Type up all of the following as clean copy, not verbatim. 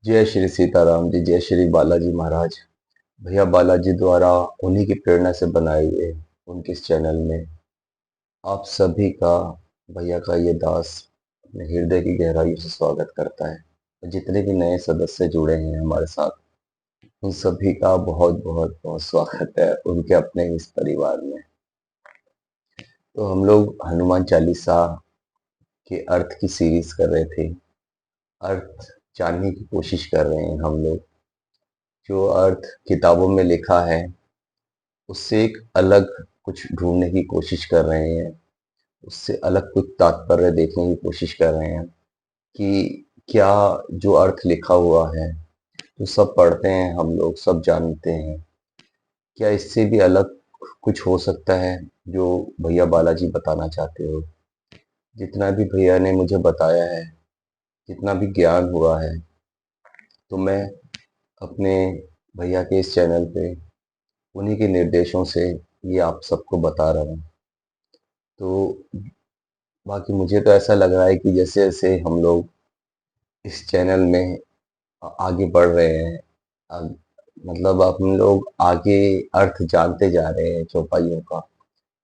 जय श्री सीताराम जी, जय श्री बालाजी महाराज। भैया बालाजी द्वारा उन्हीं की प्रेरणा से बनाए हुए उनके इस चैनल में आप सभी का, भैया का ये दास अपने हृदय की गहराइयों से स्वागत करता है। और जितने भी नए सदस्य जुड़े हैं हमारे साथ, उन सभी का बहुत बहुत बहुत स्वागत है उनके अपने इस परिवार में। तो हम लोग हनुमान चालीसा के अर्थ की सीरीज कर रहे थे। अर्थ जानने की कोशिश कर रहे हैं हम लोग। जो अर्थ किताबों में लिखा है उससे एक अलग कुछ ढूंढने की कोशिश कर रहे हैं, उससे अलग कुछ तात्पर्य देखने की कोशिश कर रहे हैं कि क्या जो अर्थ लिखा हुआ है, जो सब पढ़ते हैं हम लोग, सब जानते हैं, क्या इससे भी अलग कुछ हो सकता है जो भैया बालाजी बताना चाहते हो। जितना भी भैया ने मुझे बताया है, जितना भी ज्ञान हुआ है, तो मैं अपने भैया के इस चैनल पे उन्हीं के निर्देशों से ये आप सबको बता रहा हूँ। तो बाकी मुझे तो ऐसा लग रहा है कि जैसे जैसे हम लोग इस चैनल में आगे बढ़ रहे हैं, अ- मतलब हम लोग आगे अर्थ जानते जा रहे हैं चौपाइयों का,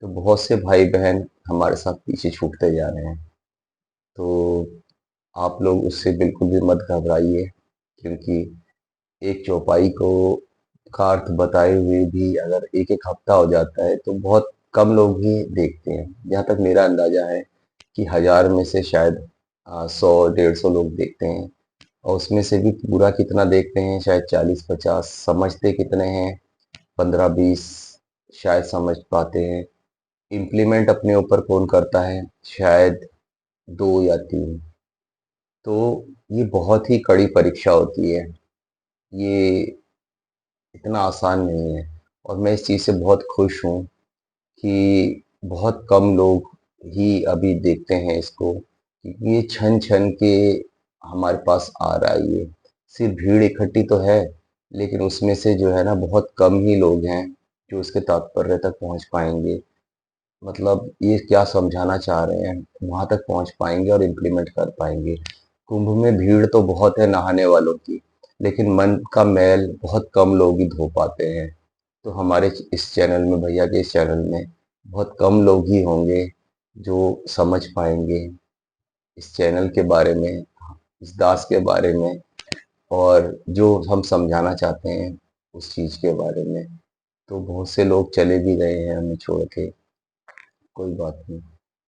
तो बहुत से भाई बहन हमारे साथ पीछे छूटते जा रहे हैं। तो आप लोग उससे बिल्कुल भी मत घबराइए, क्योंकि एक चौपाई को का अर्थ बताए हुए भी अगर एक एक हफ्ता हो जाता है तो बहुत कम लोग ही देखते हैं। जहाँ तक मेरा अंदाजा है कि 1000 में से शायद 100-150 लोग देखते हैं, और उसमें से भी पूरा कितना देखते हैं, शायद 40-50। समझते कितने हैं? 15-20 शायद समझ पाते हैं। इम्प्लीमेंट अपने ऊपर कौन करता है? शायद 2 या 3। तो ये बहुत ही कड़ी परीक्षा होती है, ये इतना आसान नहीं है। और मैं इस चीज़ से बहुत खुश हूँ कि बहुत कम लोग ही अभी देखते हैं इसको, क्योंकि ये छन छन के हमारे पास आ रहा है। ये सिर्फ भीड़ इकट्ठी तो है, लेकिन उसमें से जो है ना, बहुत कम ही लोग हैं जो उसके तात्पर्य तक पहुंच पाएंगे। मतलब ये क्या समझाना चाह रहे हैं वहां तक पहुंच पाएंगे और इम्प्लीमेंट कर पाएंगे। कुंभ में भीड़ तो बहुत है नहाने वालों की, लेकिन मन का मैल बहुत कम लोग ही धो पाते हैं। तो हमारे इस चैनल में, भैया के इस चैनल में, बहुत कम लोग ही होंगे जो समझ पाएंगे इस चैनल के बारे में, इस दास के बारे में, और जो हम समझाना चाहते हैं उस चीज के बारे में। तो बहुत से लोग चले भी गए हैं हमें छोड़ के, कोई बात नहीं।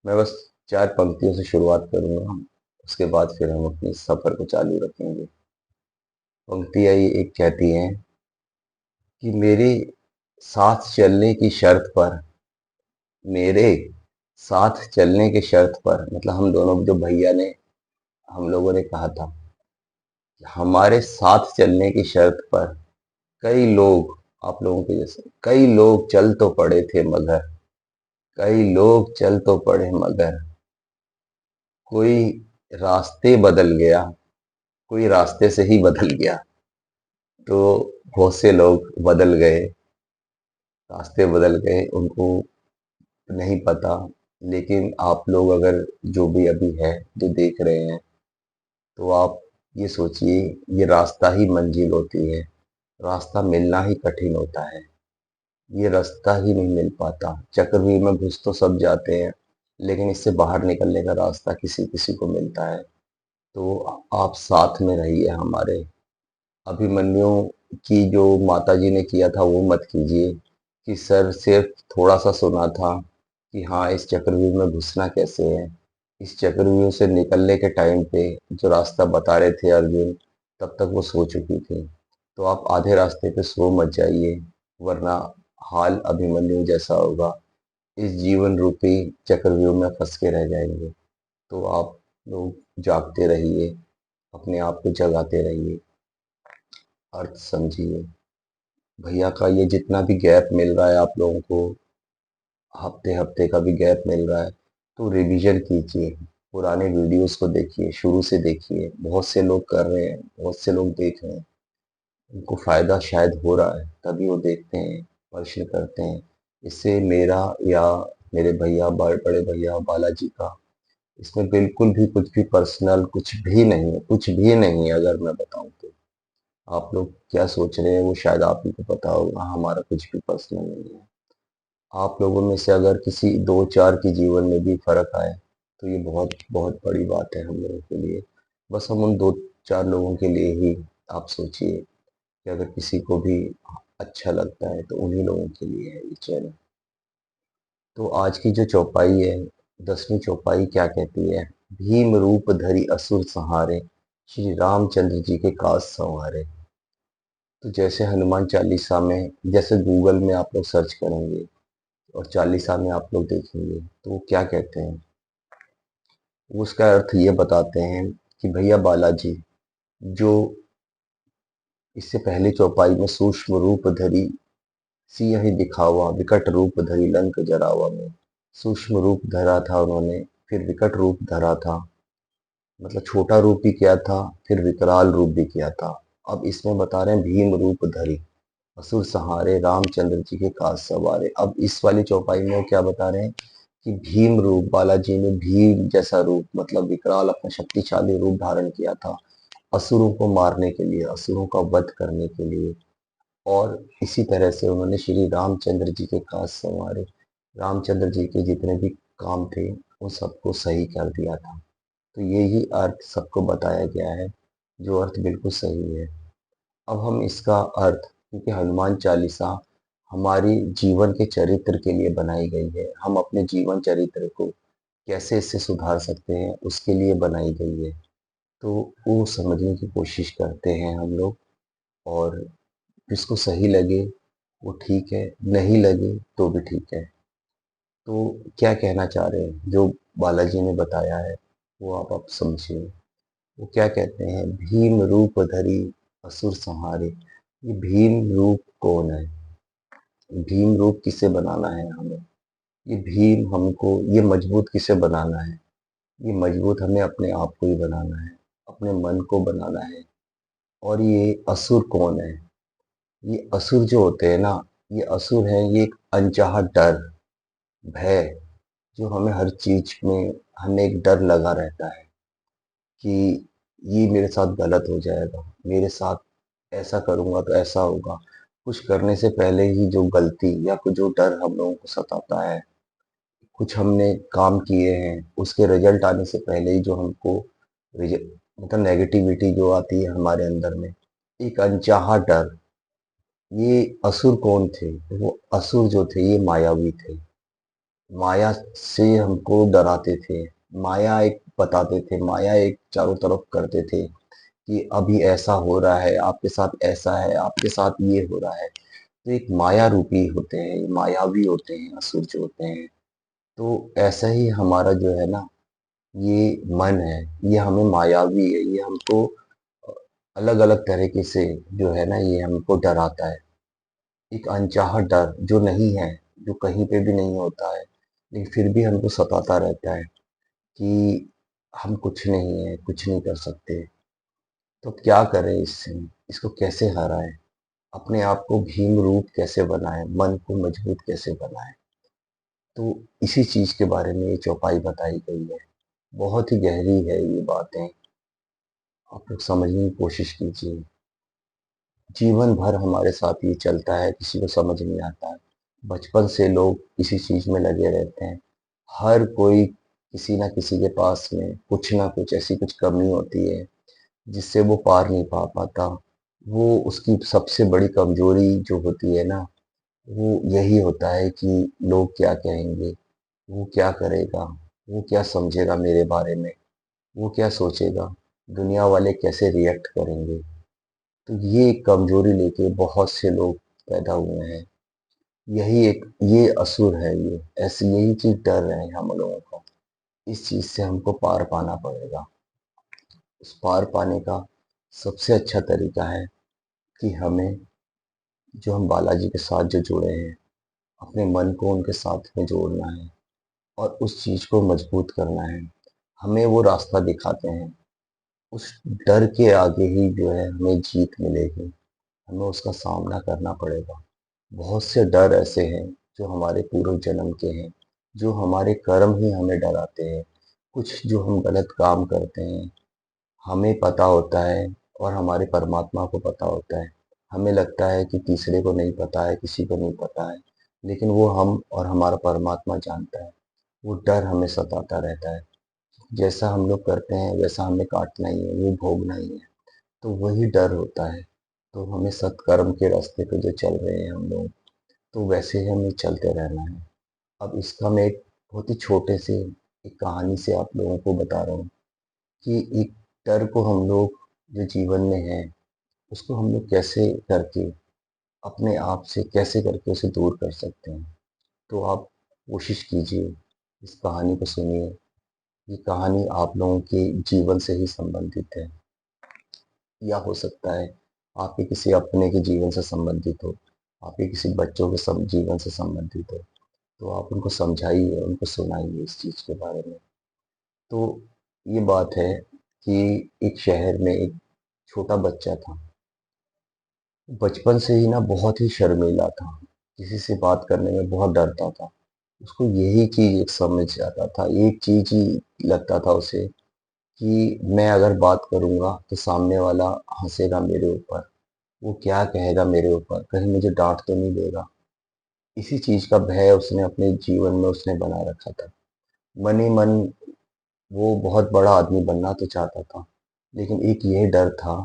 मैं बस 4 पंक्तियों से शुरुआत करूंगा, उसके बाद फिर हम अपने सफर को चालू रखेंगे। पंक्तियाँ ये एक कहती हैं कि मेरे साथ चलने की शर्त पर, मेरे साथ चलने की शर्त पर, मतलब हम दोनों, जो भैया ने, हम लोगों ने कहा था कि हमारे साथ चलने की शर्त पर कई लोग, आप लोगों के जैसे कई लोग चल तो पड़े थे मगर, कई लोग चल तो पड़े मगर कोई रास्ते बदल गया, कोई रास्ते से ही बदल गया। तो बहुत से लोग बदल गए, रास्ते बदल गए, उनको नहीं पता। लेकिन आप लोग अगर, जो भी अभी है, जो देख रहे हैं, तो आप ये सोचिए, ये रास्ता ही मंजिल होती है। रास्ता मिलना ही कठिन होता है, ये रास्ता ही नहीं मिल पाता। चक्रव्यूह में घुस तो सब जाते हैं, लेकिन इससे बाहर निकलने का रास्ता किसी किसी को मिलता है। तो आप साथ में रहिए हमारे। अभिमन्यु की जो माताजी ने किया था वो मत कीजिए कि सर सिर्फ थोड़ा सा सुना था कि हाँ इस चक्रव्यूह में घुसना कैसे है। इस चक्रव्यूह से निकलने के टाइम पे जो रास्ता बता रहे थे अर्जुन, तब तक वो सो चुकी थी। तो आप आधे रास्ते पे सो मत जाइए, वरना हाल अभिमन्यु जैसा होगा। इस जीवन रूपी चक्रव्यूह में फंस के रह जाएंगे। तो आप लोग जागते रहिए, अपने आप को जगाते रहिए, अर्थ समझिए। भैया का ये जितना भी गैप मिल रहा है आप लोगों को, हफ्ते हफ्ते का भी गैप मिल रहा है, तो रिवीजन कीजिए। पुराने वीडियोस को देखिए, शुरू से देखिए। बहुत से लोग कर रहे हैं, बहुत से लोग देख रहे हैं, उनको फायदा शायद हो रहा है, तभी वो देखते हैं, प्रश्न करते हैं। इससे मेरा या मेरे भैया, बड़े भैया बालाजी का, इसमें बिल्कुल भी कुछ भी पर्सनल कुछ भी नहीं है, कुछ भी नहीं है, अगर मैं बताऊं तो। आप लोग क्या सोच रहे हैं वो शायद आप ही को पता होगा, हमारा कुछ भी पर्सनल नहीं है। आप लोगों में से अगर किसी 2-4 के जीवन में भी फ़र्क आए, तो ये बहुत बहुत बड़ी बात है हम लोगों के लिए। बस हम उन 2-4 लोगों के लिए ही आप सोचिए कि अगर किसी को भी अच्छा लगता है, तो उन्हीं लोगों के लिए है ये चैनल। तो आज की जो चौपाई है, 10वीं चौपाई क्या कहती है? भीम रूप धरि असुर संहारे, श्री रामचंद्र जी के काज संवारे। तो जैसे हनुमान चालीसा में, जैसे गूगल में आप लोग सर्च करेंगे और चालीसा में आप लोग देखेंगे, तो वो क्या कहते हैं? वो उसका अर्थ ये बताते हैं कि भैया बालाजी, जो इससे पहले चौपाई में सूक्ष्म रूप धरि सियहि दिखावा, विकट रूप धरि लंक जरावा में सूक्ष्म रूप धरा था उन्होंने, फिर विकट रूप धरा था, मतलब छोटा रूप भी किया था, फिर विकराल रूप भी किया था। अब इसमें बता रहे हैं भीम रूप धरि असुर संहारे, रामचंद्र जी के काज सवारे। अब इस वाली चौपाई में वो क्या बता रहे हैं कि भीम रूप, बालाजी ने भीम जैसा रूप, मतलब विकराल अपना शक्तिशाली रूप धारण किया था असुरों को मारने के लिए, असुरों का वध करने के लिए। और इसी तरह से उन्होंने श्री रामचंद्र जी के काज संवारे, रामचंद्र जी के जितने भी काम थे उन सबको सही कर दिया था। तो यही अर्थ सबको बताया गया है, जो अर्थ बिल्कुल सही है। अब हम इसका अर्थ, क्योंकि हनुमान चालीसा हमारी जीवन के चरित्र के लिए बनाई गई है, हम अपने जीवन चरित्र को कैसे इससे सुधार सकते हैं उसके लिए बनाई गई है। तो वो समझने की कोशिश करते हैं हम लोग, और जिसको सही लगे वो ठीक है, नहीं लगे तो भी ठीक है। तो क्या कहना चाह रहे हैं जो बालाजी ने बताया है, वो आप समझिए। वो क्या कहते हैं? भीम रूप धरि असुर संहारे। ये भीम रूप कौन है? भीम रूप किसे बनाना है हमें? ये भीम हमको, ये मजबूत किसे बनाना है? ये मजबूत हमें अपने आप को ही बनाना है, अपने मन को बनाना है। और ये असुर कौन है? ये असुर जो होते हैं ना, ये असुर हैं, ये एक अनचाहा डर, भय, जो हमें हर चीज में, हमें एक डर लगा रहता है कि ये मेरे साथ गलत हो जाएगा, मेरे साथ ऐसा करूँगा तो ऐसा होगा। कुछ करने से पहले ही जो गलती या कुछ जो डर हम लोगों को सताता है, कुछ हमने काम किए हैं, उसके रिजल्ट आने से पहले ही जो हमको रिज मतलब नेगेटिविटी जो आती है हमारे अंदर में, एक अनचाहा डर। ये असुर कौन थे? वो असुर जो थे ये मायावी थे। माया से हमको डराते थे। माया एक बताते थे, माया एक चारों तरफ करते थे कि अभी ऐसा हो रहा है, आपके साथ ऐसा है, आपके साथ ये हो रहा है। तो एक माया रूपी होते हैं, ये मायावी होते हैं असुर जो होते हैं। तो ऐसा ही हमारा जो है ना, ये मन है, ये हमें मायावी है, ये हमको अलग अलग तरीके से जो है ना, ये हमको डराता है। एक अनचाहा डर जो नहीं है, जो कहीं पे भी नहीं होता है, लेकिन फिर भी हमको सताता रहता है कि हम कुछ नहीं है, कुछ नहीं कर सकते। तो क्या करें इससे? इसको कैसे हराएं? अपने आप को भीम रूप कैसे बनाएं? मन को मजबूत कैसे बनाएं? तो इसी चीज के बारे में ये चौपाई बताई गई है। बहुत ही गहरी है ये बातें, आप लोग समझने की कोशिश कीजिए। जीवन भर हमारे साथ ये चलता है, किसी को समझ नहीं आता है। बचपन से लोग इसी चीज में लगे रहते हैं। हर कोई किसी ना किसी के पास में कुछ ना कुछ ऐसी कुछ कमी होती है जिससे वो पार नहीं पा पाता। वो उसकी सबसे बड़ी कमजोरी जो होती है ना, वो यही होता है कि लोग क्या कहेंगे, वो क्या करेगा, वो क्या समझेगा मेरे बारे में, वो क्या सोचेगा, दुनिया वाले कैसे रिएक्ट करेंगे। तो ये कमजोरी लेके बहुत से लोग पैदा हुए हैं। यही एक ये असुर है, ये ऐसी यही चीज डर रहे हैं हम लोगों को। इस चीज से हमको पार पाना पड़ेगा। उस पार पाने का सबसे अच्छा तरीका है कि हमें, जो हम बालाजी के साथ जो जुड़े हैं, अपने मन को उनके साथ में जोड़ना है और उस चीज को मजबूत करना है। हमें वो रास्ता दिखाते हैं। उस डर के आगे ही जो है हमें जीत मिलेगी। हमें उसका सामना करना पड़ेगा। बहुत से डर ऐसे हैं जो हमारे पूर्व जन्म के हैं, जो हमारे कर्म ही हमें डराते हैं। कुछ जो हम गलत काम करते हैं, हमें पता होता है और हमारे परमात्मा को पता होता है। हमें लगता है कि तीसरे को नहीं पता है, किसी को नहीं पता है, लेकिन वो हम और हमारा परमात्मा जानता है। वो डर हमें सताता रहता है। जैसा हम लोग करते हैं वैसा हमें काटना ही है, वो भोगना ही है। तो वही डर होता है। तो हमें सत्कर्म के रास्ते पे जो चल रहे हैं हम लोग, तो वैसे ही हमें चलते रहना है। अब इसका मैं एक बहुत ही छोटे से एक कहानी से आप लोगों को बता रहा हूँ कि एक डर को हम लोग जो जीवन में है, उसको हम लोग कैसे करके अपने आप से कैसे करके उसे दूर कर सकते हैं। तो आप कोशिश कीजिए, इस कहानी को सुनिए। ये कहानी आप लोगों के जीवन से ही संबंधित है, या हो सकता है आपके किसी अपने के जीवन से संबंधित हो, आपके किसी बच्चों के जीवन से संबंधित हो। तो आप उनको समझाइए, उनको सुनाइए इस चीज़ के बारे में। तो ये बात है कि एक शहर में एक छोटा बच्चा था। बचपन से ही ना बहुत ही शर्मीला था, किसी से बात करने में बहुत डरता था। उसको यही चीज़ एक समझ आता था, एक चीज़ ही लगता था उसे कि मैं अगर बात करूँगा तो सामने वाला हँसेगा मेरे ऊपर, वो क्या कहेगा मेरे ऊपर, कहीं मुझे डाँट तो नहीं देगा। इसी चीज़ का भय उसने अपने जीवन में उसने बना रखा था। मन ही मन वो बहुत बड़ा आदमी बनना तो चाहता था, लेकिन एक ये डर था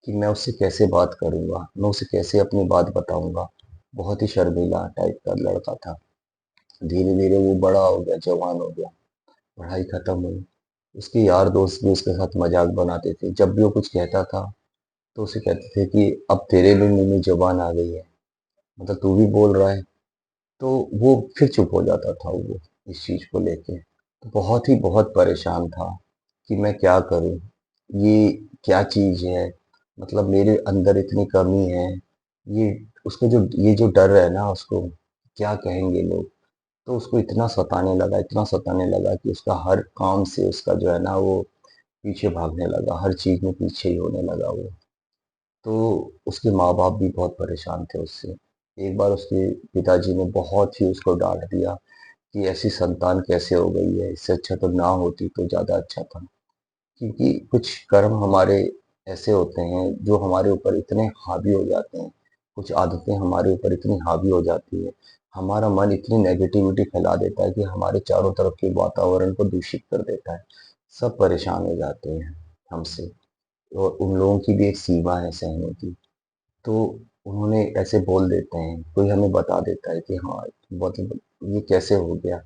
कि मैं उससे कैसे बात करूँगा, मैं उसे कैसे अपनी बात बताऊँगा। बहुत ही शर्मीला टाइप का लड़का था। धीरे-धीरे वो बड़ा हो गया, जवान हो गया, पढ़ाई खत्म हुई। उसके यार दोस्त भी उसके साथ मज़ाक बनाते थे। जब भी वो कुछ कहता था, तो उसे कहते थे कि अब तेरे भी मुँह में ज़ुबान आ गई है, मतलब तू भी बोल रहा है। तो वो फिर चुप हो जाता था वो इस चीज़ को लेके। तो बहुत परेशान था कि मैं क्या करूँ? ये क्या चीज़ है? मतलब मेरे अंदर इतनी कमी है। ये उसको जो ये जो डर है ना उसको, क्या कहेंगे लोग? तो उसको इतना सताने लगा कि उसका हर काम से उसका जो है ना वो पीछे भागने लगा, हर चीज़ में पीछे ही होने लगा वो। तो उसके माँ-बाप भी बहुत परेशान थे उससे। एक बार उसके पिताजी ने बहुत ही उसको डाँट दिया कि ऐसी संतान कैसे हो गई है, इससे अच्छा तो ना होती तो ज़्यादा अच्छा था। क्योंकि कुछ कर्म हमारे ऐसे होते हैं जो हमारे ऊपर इतने हावी हो जाते हैं, कुछ आदतें हमारे ऊपर इतनी हावी हो जाती है, हमारा मन इतनी नेगेटिविटी फैला देता है कि हमारे चारों तरफ के वातावरण को दूषित कर देता है। सब परेशान हो जाते हैं हमसे, और उन लोगों की भी एक सीमा है सहने की। तो उन्होंने ऐसे बोल देते हैं, कोई हमें बता देता है कि हाँ, मतलब ये कैसे हो गया?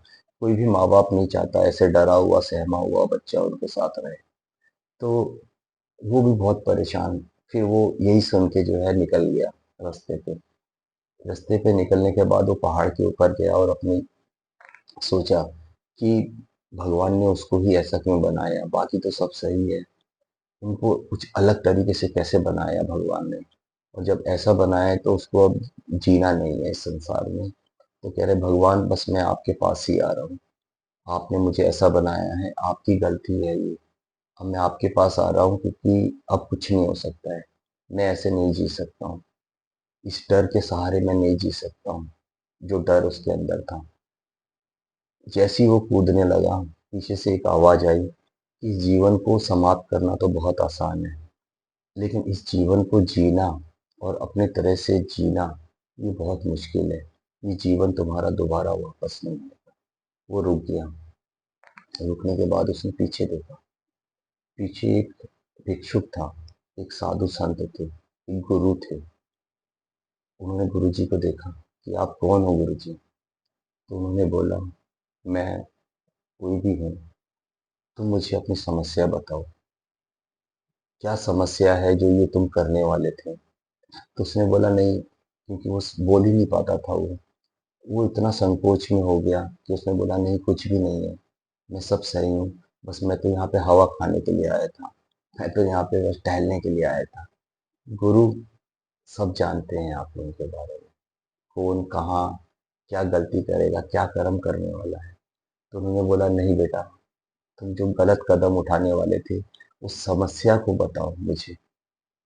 कोई भी माँ-बाप नहीं चाहता ऐसे डरा हुआ, सहमा हुआ बच्चा उनके साथ रहे। तो वो भी बहुत परेशान, फिर वो यही सुन के जो है निकल गया रास्ते पे। रास्ते पे निकलने के बाद वो पहाड़ के ऊपर गया और अपनी सोचा कि भगवान ने उसको ही ऐसा क्यों बनाया? बाकी तो सब सही है। उनको कुछ अलग तरीके से कैसे बनाया भगवान ने? और जब ऐसा बनाया है तो उसको अब जीना नहीं है इस संसार में। तो कह रहे भगवान बस मैं आपके पास ही आ रहा हूँ। आपने मुझे ऐसा बनाया है, आपकी गलती है ये। अब मैं आपके पास आ रहा हूँ क्योंकि अब कुछ नहीं हो सकता है। मैं ऐसे नहीं जी सकता हूँ। इस डर के सहारे मैं नहीं जी सकता हूँ, जो डर उसके अंदर था। जैसे ही वो कूदने लगा, पीछे से एक आवाज़ आई कि जीवन को समाप्त करना तो बहुत आसान है, लेकिन इस जीवन को जीना और अपने तरह से जीना, ये बहुत मुश्किल है। ये जीवन तुम्हारा दोबारा वापस नहीं आएगा। वो रुक गया। रुकने के बाद उसने पीछे देखा। पीछे एक भिक्षुक था, एक साधु संत थे, एक गुरु थे। उन्होंने गुरुजी को देखा कि आप कौन हो गुरुजी? तो उन्होंने बोला, मैं कोई भी हूँ, तुम मुझे अपनी समस्या बताओ। क्या समस्या है जो ये तुम करने वाले थे? तो उसने बोला नहीं, क्योंकि वो बोल ही नहीं पाता था वो इतना संकोच में हो गया कि उसने बोला नहीं, कुछ भी नहीं है, मैं सब सही हूँ, बस मैं तो यहाँ पे हवा खाने के लिए आया था, मैं तो यहाँ पे बस टहलने के लिए आया था। गुरु सब जानते हैं आप लोगों के बारे में, कौन कहाँ क्या गलती करेगा, क्या कर्म करने वाला है। तो उन्होंने बोला नहीं बेटा, तुम जो गलत कदम उठाने वाले थे, उस समस्या को बताओ मुझे,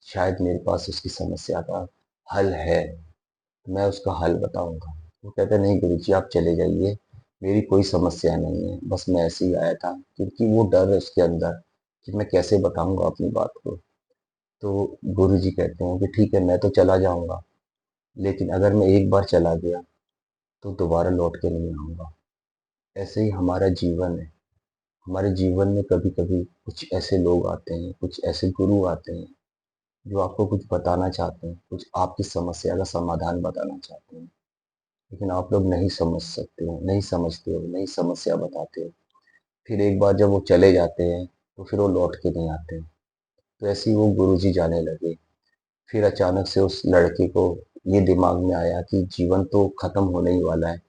शायद मेरे पास उसकी समस्या का हल है, मैं उसका हल बताऊंगा। वो कहते नहीं गुरुजी आप चले जाइए, मेरी कोई समस्या नहीं है, बस मैं ऐसे ही आया था, क्योंकि वो डर है उसके अंदर कि मैं कैसे बताऊंगा अपनी बात को। तो गुरुजी कहते हैं कि ठीक है, मैं तो चला जाऊँगा, लेकिन अगर मैं एक बार चला गया, तो दोबारा लौट के नहीं आऊँगा। ऐसे ही हमारा जीवन है। हमारे जीवन में कभी-कभी कुछ ऐसे लोग आते हैं, कुछ ऐसे गुरु आते हैं, जो आपको कुछ बताना चाहते हैं, कुछ आपकी समस्या का समाधान बताना चाहते हैं। लेकिन आप लोग नहीं समझ सकते हो, नहीं समझते हो, नहीं समस्या बताते हो। फिर एक बार जब वो चले जाते हैं, तो फिर वो लौट के नहीं आते। तो ऐसे ही वो गुरुजी जाने लगे। फिर अचानक से उस लड़के को ये दिमाग में आया कि जीवन तो खत्म होने ही वाला है।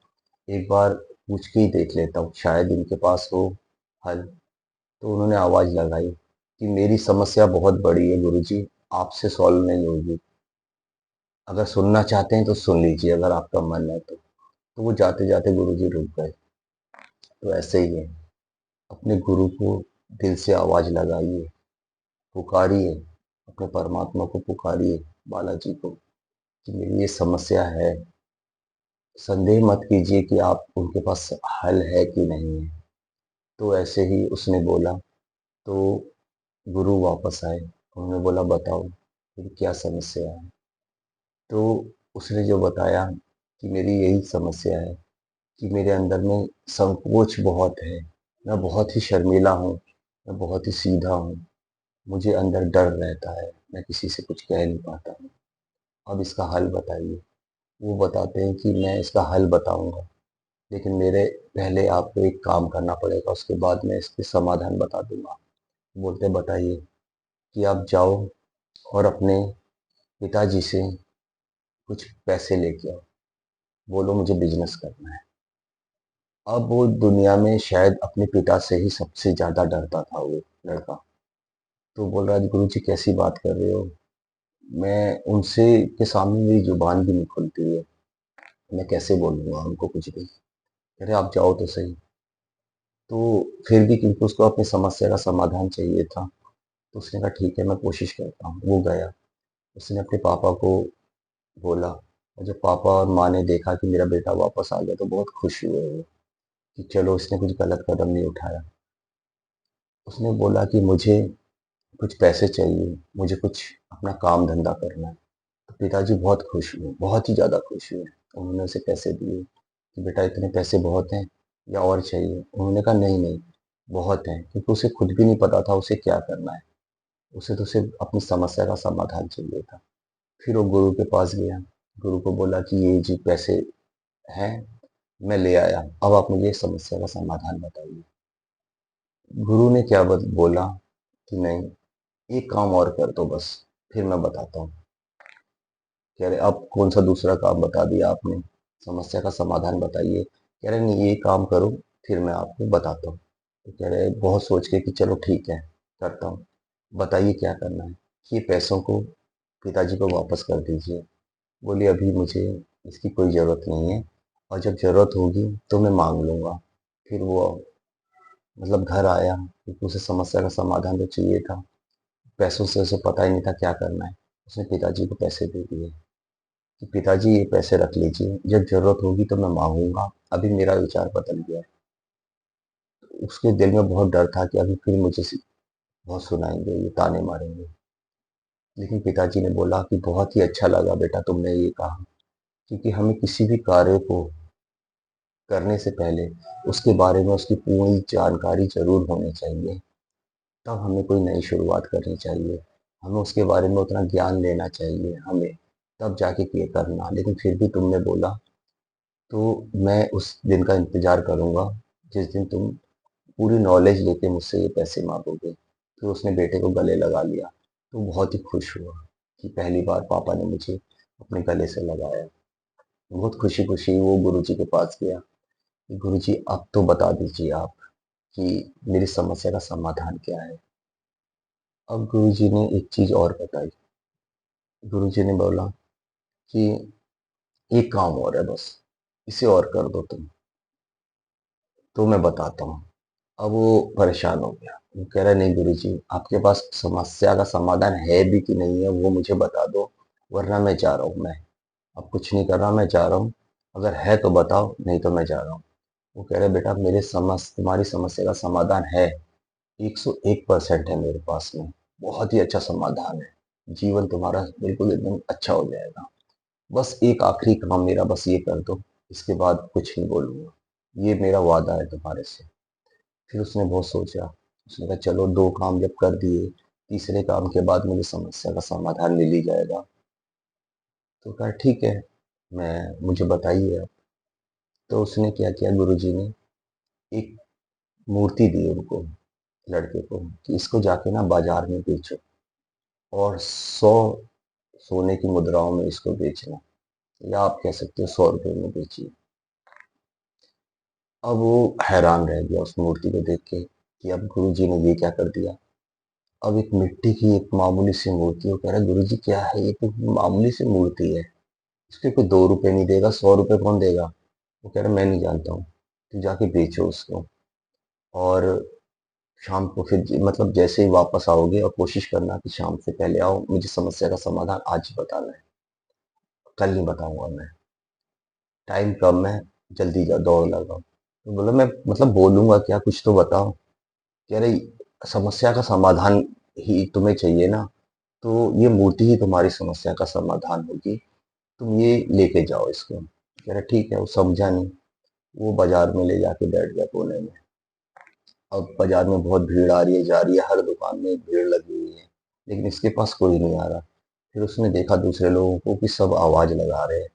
एक बार पूछ के ही देख लेता हूँ, शायद इनके पास हो हल। तो उन्होंने आवाज़ लगाई कि मेरी समस्या बहुत बड़ी है गुरुजी, आपसे सॉल्व नहीं होगी। अगर सुनना चाहते हैं तो सुन लीजिए, अगर आपका मन है तो। तो वो जाते-जाते गुरुजी रुक गए। तो ऐसे ही है, अपने गुरु को दिल से आवाज़ लगाइए, पुकारिए, अपने परमात्मा को पुकारिए, बालाजी को, कि मेरी ये समस्या है। संदेह मत कीजिए कि आप उनके पास हल है कि नहीं है। तो ऐसे ही उसने बोला, तो गुरु वापस आए। उन्होंने बोला बताओ, फिर क्या समस्या है? तो उसने जो बताया कि मेरी यही समस्या है कि मेरे अंदर में संकोच बहुत है। मैं बहुत ही शर्मीला हूँ, मैं बहुत ही सीधा हूँ। मुझे अंदर डर रहता है, मैं किसी से कुछ कह नहीं पाता हूँ। अब इसका हल बताइए। वो बताते हैं कि मैं इसका हल बताऊँगा, लेकिन मेरे पहले आपको एक काम करना पड़ेगा, उसके बाद मैं इसके समाधान बता दूँगा। बोलते हैं बताइए कि आप जाओ और अपने पिताजी से कुछ पैसे लेके आओ। बोलो मुझे बिज़नेस करना है। अब वो दुनिया में शायद अपने पिता से ही सबसे ज़्यादा डरता था वो लड़का। तो बोल रहा है गुरुजी कैसी बात कर रहे हो? मैं उनसे के सामने मेरी ज़ुबान भी नहीं खुलती है। मैं कैसे बोलूँगा उनको कुछ भी? कह रहे आप जाओ तो सही। तो फिर भी क्योंकि उसको अपनी समस्या का समाधान चाहिए था, तो उसने कहा ठीक है मैं कोशिश करता हूँ। वो गया, उसने अपने पापा को बोला, और जब पापा और माँ ने देखा कि मेरा बेटा वापस आ गया तो बहुत खुश हुए वो, कि चलो इसने कुछ गलत कदम नहीं उठाया। उसने बोला कि मुझे कुछ पैसे चाहिए, मुझे कुछ अपना काम धंधा करना है। तो पिताजी बहुत खुश हुए, बहुत ही ज़्यादा खुश हुए। उन्होंने उसे पैसे दिए कि बेटा इतने पैसे बहुत हैं या और चाहिए? उन्होंने कहा नहीं, नहीं, बहुत हैं, क्योंकि उसे खुद भी नहीं पता था उसे क्या करना है। उसे तो सिर्फ़ अपनी समस्या का समाधान चाहिए था। फिर वो गुरु के पास गया, गुरु को बोला कि ये जी पैसे हैं, मैं ले आया, अब आप मुझे इस समस्या का समाधान बताइए। गुरु ने क्या बोला कि नहीं, एक काम और कर दो बस, फिर मैं बताता हूँ। कह रहे अब कौन सा दूसरा काम बता दिया आपने, समस्या का समाधान बताइए। कह रहे नहीं ये काम करो, फिर मैं आपको बताता हूँ। तो कह रहे बहुत सोच के कि चलो ठीक है, करता हूँ। बताइए क्या करना है? ये पैसों को पिताजी को वापस कर दीजिए। बोली अभी मुझे इसकी कोई ज़रूरत नहीं है, और जब ज़रूरत होगी तो मैं माँग लूँगा। फिर वो मतलब घर आया, क्योंकि उसे समस्या का समाधान तो चाहिए था। पैसों से उसे पता ही नहीं था क्या करना है। उसने पिताजी को पैसे दे दिए कि पिताजी ये पैसे रख लीजिए, जब ज़रूरत होगी तो मैं माँगूँगा, अभी मेरा विचार बदल गया है। उसके दिल में बहुत डर था कि अभी फिर मुझे बहुत सुनाएँगे, ये ताने मारेंगे। लेकिन पिताजी ने बोला कि बहुत ही अच्छा लगा बेटा तुमने ये कहा, क्योंकि हमें किसी भी कार्य को करने से पहले उसके बारे में उसकी पूरी जानकारी ज़रूर होनी चाहिए। तब हमें कोई नई शुरुआत करनी चाहिए। हमें उसके बारे में उतना ज्ञान लेना चाहिए हमें, तब जाके ये करना। लेकिन फिर भी तुमने बोला, तो मैं उस दिन का इंतज़ार करूँगा, जिस दिन तुम पूरी नॉलेज लेके मुझसे ये पैसे माँगोगे। फिर उसने बेटे को गले लगा लिया, तो बहुत ही खुश हुआ कि पहली बार पापा ने मुझे अपने गले से लगाया। बहुत खुशी-खुशी वो गुरुजी के पास गया, कि गुरुजी अब तो बता दीजिए आप कि मेरी समस्या का समाधान क्या है? अब गुरुजी ने एक चीज़ और बताई। गुरुजी ने बोला कि एक काम और है बस, इसे और कर दो तुम, तो मैं बताता हूँ। अब वो परेशान हो गया। वो कह रहा है नहीं गुरुजी, आपके पास समस्या का समाधान है भी कि नहीं है वो मुझे बता दो, वरना मैं जा रहा हूँ मैं। अब कुछ नहीं कर रहा, मैं जा रहा हूँ। अगर है तो बताओ, नहीं तो मैं जा रहा हूँ। वो कह रहे बेटा तुम्हारी समस्या का समाधान है, 101% है मेरे पास में। बहुत ही अच्छा समाधान है। जीवन तुम्हारा बिल्कुल एकदम अच्छा हो जाएगा। बस एक आखिरी काम मेरा बस ये कर दो, इसके बाद कुछ नहीं बोलूँगा। ये मेरा वादा है तुम्हारे से। फिर उसने बहुत सोचा, उसने कहा चलो 2 काम जब कर दिए, तीसरे काम के बाद मुझे समस्या का समाधान मिल ही जाएगा। तो कहा ठीक है, मुझे बताइए आप। तो उसने क्या किया, गुरुजी ने एक मूर्ति दी उनको, लड़के को, कि इसको जाके ना बाजार में बेचो और 100 सोने की मुद्राओं में इसको बेचना, या आप कह सकते हो 100 रुपए में बेचिए। अब वो हैरान रह गया उस मूर्ति को देख के कि अब गुरुजी ने ये क्या कर दिया। अब एक मिट्टी की एक मामूली सी मूर्ति, वो कह रहा है गुरुजी क्या है ये, तो मामूली सी मूर्ति है, इसके कोई 2 रुपए नहीं देगा, 100 रुपए कौन देगा। वो कह रहा मैं नहीं जानता हूँ, तू जाके बेचो उसको, और शाम को फिर मतलब जैसे ही वापस आओगे, और कोशिश करना कि शाम से पहले आओ, मुझे समस्या का समाधान आज ही बताना है, कल नहीं बताऊंगा मैं, टाइम कम है, जल्दी जाओ, दौड़ लगाओ। तो बोला मैं मतलब बोलूंगा क्या, कुछ तो बताओ। कह रही समस्या का समाधान ही तुम्हें चाहिए ना, तो ये मूर्ति ही तुम्हारी समस्या का समाधान होगी, तुम ये लेके जाओ इसको। कह रहा ठीक है, वो समझा नहीं। वो बाजार में ले जाके बैठ गया कोने में। अब बाजार में बहुत भीड़ आ रही है, जा रही है, हर दुकान में भीड़ लगी हुई है, लेकिन इसके पास कोई नहीं आ रहा। फिर उसने देखा दूसरे लोगों को कि सब आवाज लगा रहे हैं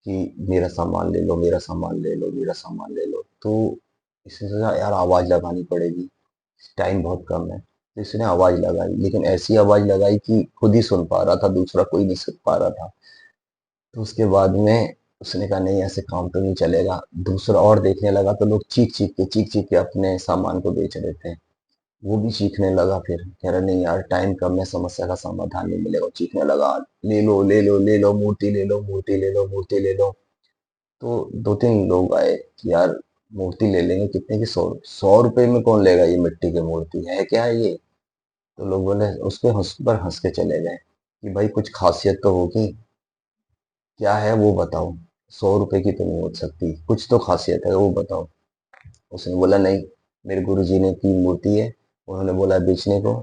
कि मेरा सामान ले लो, मेरा सामान ले लो, मेरा सामान ले लो। तो इसने सोचा यार आवाज लगानी पड़ेगी, टाइम बहुत कम है। तो इसने आवाज लगाई, लेकिन ऐसी आवाज लगाई कि खुद ही सुन पा रहा था, दूसरा कोई नहीं सुन पा रहा था। तो उसके बाद में उसने कहा नहीं, ऐसे काम तो नहीं चलेगा। दूसरा और देखने लगा तो लोग चीख चीख के अपने सामान को बेच रहे थे। वो भी चीखने लगा, फिर कह रहा नहीं यार टाइम कम है, समस्या का समाधान नहीं मिलेगा। चीखने लगा ले लो ले लो ले लो, मूर्ति ले लो, मूर्ति ले लो, मूर्ति ले लो। तो 2-3 लोग आए कि यार मूर्ति ले लेंगे, कितने की, 100 रुपए में कौन लेगा, ये मिट्टी की मूर्ति है क्या ये। तो लोग बोले, उसके हंस पर हंस के चले गए कि भाई कुछ खासियत तो होगी, क्या है वो बताओ, 100 रुपए की तो नहीं हो सकती, कुछ तो खासियत है वो बताओ। उसने बोला नहीं, मेरे गुरुजी ने की मूर्ति है, उन्होंने बोला बेचने को,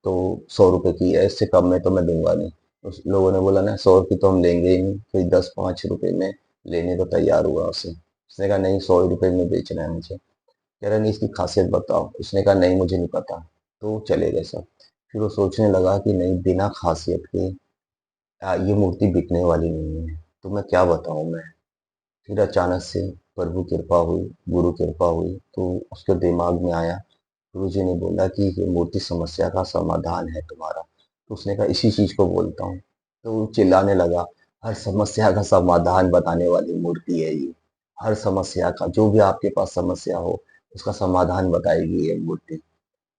तो 100 रुपए की है, इससे कम में तो मैं दूंगा नहीं। उस लोगों ने बोला ना 100 की तो हम लेंगे ही नहीं, कोई 10-5 रुपए में लेने को तैयार हुआ उसे। उसने कहा नहीं, 100 रुपए में बेचना है मुझे। कह रहा नहीं इसकी खासियत बताओ। उसने कहा नहीं मुझे नहीं पता। तो चले गए सब। फिर वो सोचने लगा कि नहीं, बिना खासियत के ये मूर्ति बिकने वाली नहीं है, तो मैं क्या बताऊं मैं। फिर अचानक से प्रभु कृपा हुई, गुरु कृपा हुई, तो उसके दिमाग में आया, गुरुजी ने बोला कि ये मूर्ति समस्या का समाधान है तुम्हारा। तो उसने कहा इसी चीज को बोलता हूँ। तो वो चिल्लाने लगा, हर समस्या का समाधान बताने वाली मूर्ति है ये, हर समस्या का, जो भी आपके पास समस्या हो उसका समाधान बताएगी ये मूर्ति।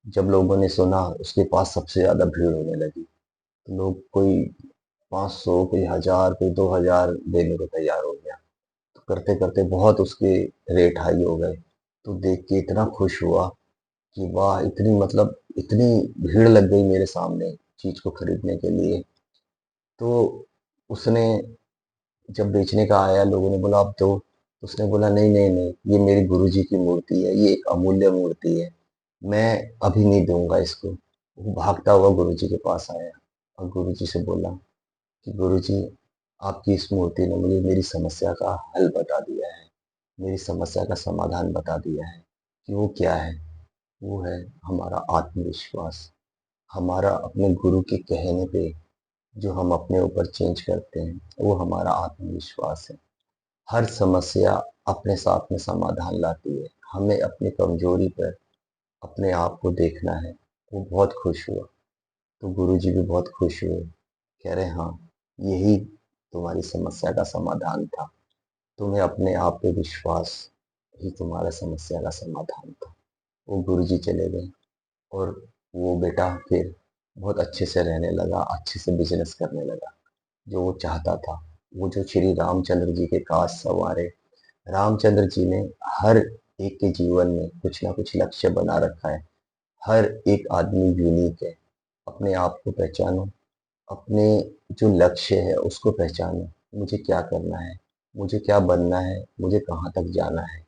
जब लोगों ने सुना, उसके पास सबसे ज्यादा भीड़ होने लगी। तो लोग कोई 500, कोई 1000, कोई 2000 देने को तैयार हो गया। तो करते करते बहुत उसके रेट हाई हो गए। तो देख के इतना खुश हुआ कि वाह, इतनी मतलब इतनी भीड़ लग गई मेरे सामने चीज को खरीदने के लिए। तो उसने जब बेचने का आया, लोगों ने बोला अब दो, तो उसने बोला नहीं नहीं नहीं, ये मेरे गुरुजी की मूर्ति है, ये एक अमूल्य मूर्ति है, मैं अभी नहीं दूंगा इसको। वो भागता हुआ गुरुजी के पास आया और गुरुजी से बोला कि गुरुजी, आपकी इस मूर्ति ने मुझे मेरी समस्या का हल बता दिया है, मेरी समस्या का समाधान बता दिया है। कि वो क्या है, वो है हमारा आत्मविश्वास। हमारा अपने गुरु के कहने पे जो हम अपने ऊपर चेंज करते हैं, वो हमारा आत्मविश्वास है। हर समस्या अपने साथ में समाधान लाती है, हमें अपनी कमजोरी पर अपने आप को देखना है। वो बहुत खुश हुआ। तो गुरुजी भी बहुत खुश हुए, कह रहे हाँ, यही तुम्हारी समस्या का समाधान था, तुम्हें अपने आप पे विश्वास ही तुम्हारा समस्या का समाधान था। वो गुरुजी चले गए, और वो बेटा फिर बहुत अच्छे से रहने लगा, अच्छे से बिजनेस करने लगा, जो वो चाहता था। वो जो श्री रामचंद्र जी के काज संवारे। रामचंद्र जी ने हर एक के जीवन में कुछ ना कुछ लक्ष्य बना रखा है। हर एक आदमी यूनिक है। अपने आप को पहचानो, अपने जो लक्ष्य है उसको पहचानो, मुझे क्या करना है, मुझे क्या बनना है, मुझे कहाँ तक जाना है।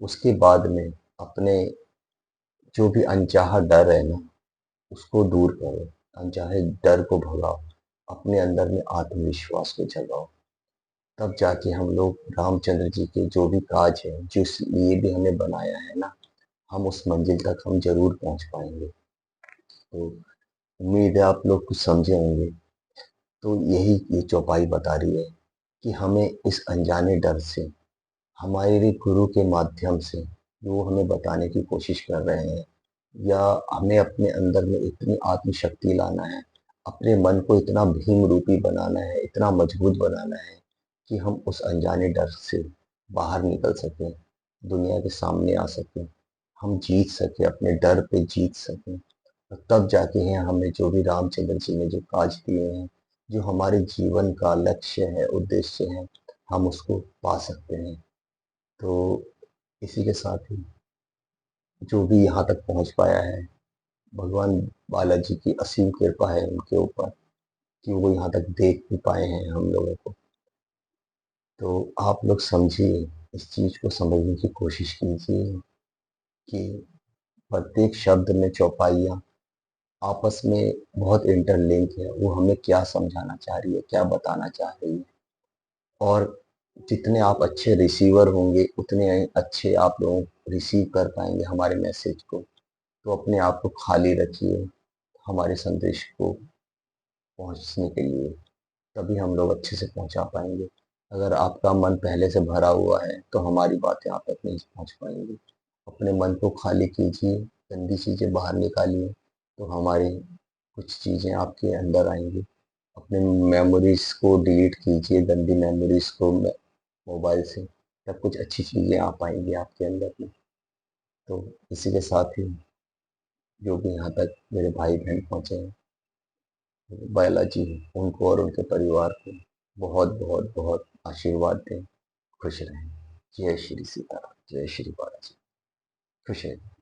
उसके बाद में अपने जो भी अनचाहा डर है ना, उसको दूर करो, अनचाहे डर को भगाओ। अपने अंदर में आत्मविश्वास को जगाओ। तब जाके हम लोग रामचंद्र जी के जो भी काज है, जिस लिए भी हमें बनाया है ना, हम उस मंजिल तक हम ज़रूर पहुँच पाएँगे। तो उम्मीद है आप लोग कुछ समझे होंगे। तो यही ये चौपाई बता रही है कि हमें इस अनजाने डर से, हमारे गुरु के माध्यम से जो वो हमें बताने की कोशिश कर रहे हैं, या हमें अपने अंदर में इतनी आत्मशक्ति लाना है, अपने मन को इतना भीम रूपी बनाना है, इतना मजबूत बनाना है कि हम उस अनजाने डर से बाहर निकल सकें, दुनिया के सामने आ सकें, हम जीत सकें, अपने डर पे जीत सकें। और तब जाके हैं हमें जो भी रामचंद्र जी ने जो काज दिए हैं, जो हमारे जीवन का लक्ष्य है, उद्देश्य है, हम उसको पा सकते हैं। तो इसी के साथ ही जो भी यहाँ तक पहुँच पाया है, भगवान बालाजी की असीम कृपा है उनके ऊपर कि वो यहाँ तक देख भी पाए हैं हम लोगों को। तो आप लोग समझिए, इस चीज़ को समझने की कोशिश कीजिए कि प्रत्येक शब्द में चौपाइयाँ आपस में बहुत इंटरलिंक है। वो हमें क्या समझाना चाह रही है, क्या बताना चाह रही है। और जितने आप अच्छे रिसीवर होंगे, उतने अच्छे आप लोग रिसीव कर पाएँगे हमारे मैसेज को। तो अपने आप को खाली रखिए हमारे संदेश को पहुँचने के लिए, तभी हम लोग अच्छे से पहुँचा पाएँगे। अगर आपका मन पहले से भरा हुआ है, तो हमारी बातें आप तक नहीं पहुँच पाएँगी। अपने मन को खाली कीजिए, गंदी चीज़ें बाहर निकालिए, तो हमारी कुछ चीज़ें आपके अंदर आएँगी। अपने मेमोरीज़ को डिलीट कीजिए, गंदी मेमोरीज़ को मोबाइल से, तब कुछ अच्छी चीज़ें आ पाएँगी आपके अंदर में। तो इसी के साथ ही जो भी यहाँ तक मेरे भाई-बहन पहुँचे हैं, बालाजी उनको और उनके परिवार को बहुत-बहुत बहुत आशीर्वाद दें, खुश रहें। जय श्री सीताराम, जय श्री बालाजी, खुश रहें।